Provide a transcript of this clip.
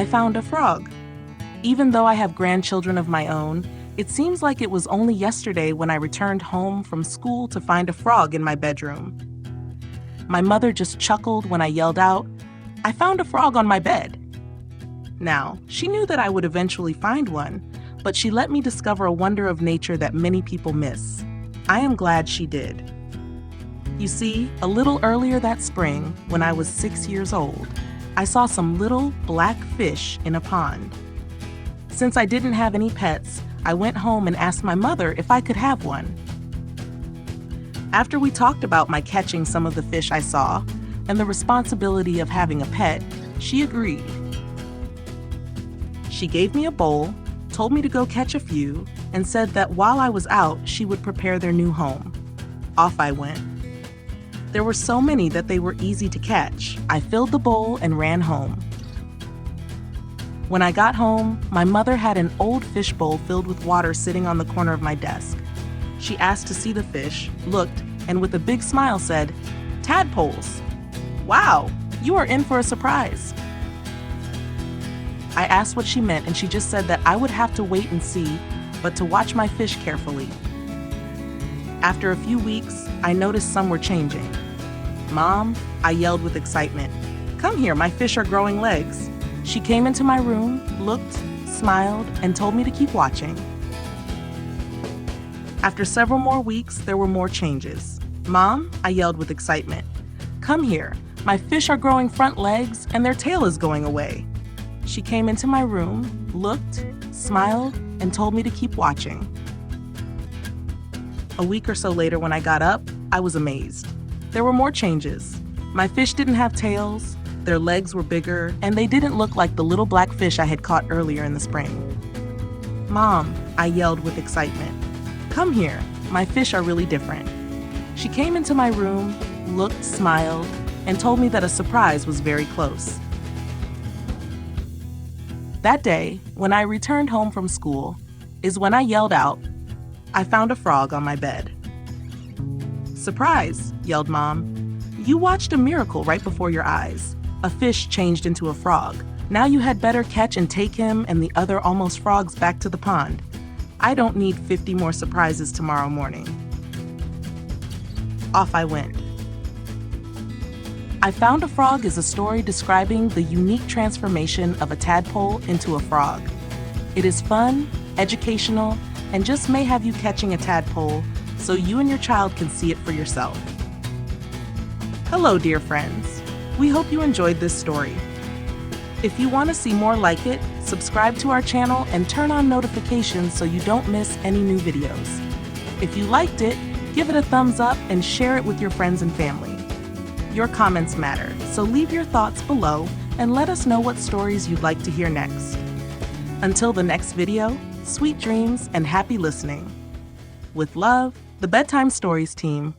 I found a frog. Even though I have grandchildren of my own, it seems like it was only yesterday when I returned home from school to find a frog in my bedroom. My mother just chuckled when I yelled out, "I found a frog on my bed." Now, she knew that I would eventually find one, but she let me discover a wonder of nature that many people miss. I am glad she did. You see, a little earlier that spring, when I was 6 years old, I saw some little black fish in a pond. Since I didn't have any pets, I went home and asked my mother if I could have one. After we talked about my catching some of the fish I saw and the responsibility of having a pet, she agreed. She gave me a bowl, told me to go catch a few, and said that while I was out, she would prepare their new home. Off I went. There were so many that they were easy to catch. I filled the bowl and ran home. When I got home, my mother had an old fish bowl filled with water sitting on the corner of my desk. She asked to see the fish, looked, and with a big smile said, "Tadpoles. Wow, you are in for a surprise." I asked what she meant and she just said that I would have to wait and see, but to watch my fish carefully. After a few weeks, I noticed some were changing. "Mom," I yelled with excitement, "come here, my fish are growing legs." She came into my room, looked, smiled, and told me to keep watching. After several more weeks, there were more changes. "Mom," I yelled with excitement, "come here, my fish are growing front legs and their tail is going away." She came into my room, looked, smiled, and told me to keep watching. A week or so later when I got up, I was amazed. There were more changes. My fish didn't have tails, their legs were bigger, and they didn't look like the little black fish I had caught earlier in the spring. "Mom," I yelled with excitement, "come here, my fish are really different." She came into my room, looked, smiled, and told me that a surprise was very close. That day, when I returned home from school, is when I yelled out, "I found a frog on my bed." "Surprise," yelled Mom. "You watched a miracle right before your eyes. A fish changed into a frog. Now you had better catch and take him and the other almost frogs back to the pond. I don't need 50 more surprises tomorrow morning." Off I went. I Found a Frog is a story describing the unique transformation of a tadpole into a frog. It is fun, educational, and just may have you catching a tadpole so you and your child can see it for yourself. Hello, dear friends. We hope you enjoyed this story. If you want to see more like it, subscribe to our channel and turn on notifications so you don't miss any new videos. If you liked it, give it a thumbs up and share it with your friends and family. Your comments matter, so leave your thoughts below and let us know what stories you'd like to hear next. Until the next video, sweet dreams and happy listening. With love, the Bedtime Stories team.